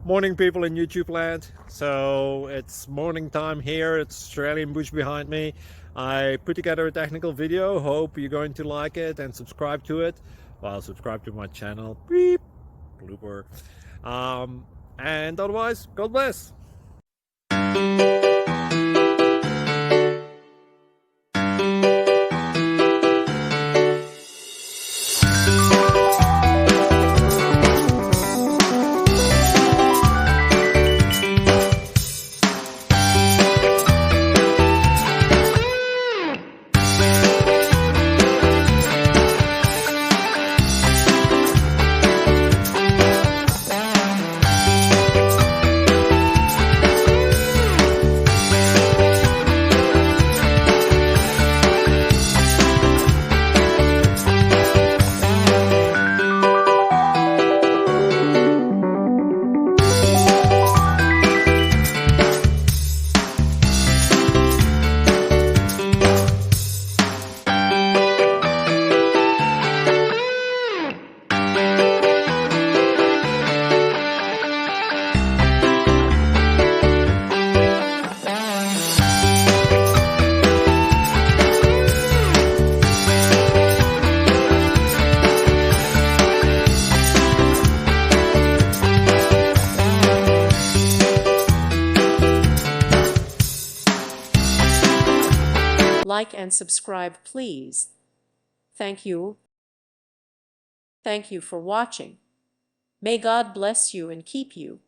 Morning, people in YouTube land. So it's morning time here. It's Australian bush behind me. I put together a technical video. Hope you're going to like it and subscribe to it. Well, subscribe to my channel. Beep. Blooper. And otherwise, God bless. Like and subscribe, please. Thank you. Thank you for watching. May God bless you and keep you.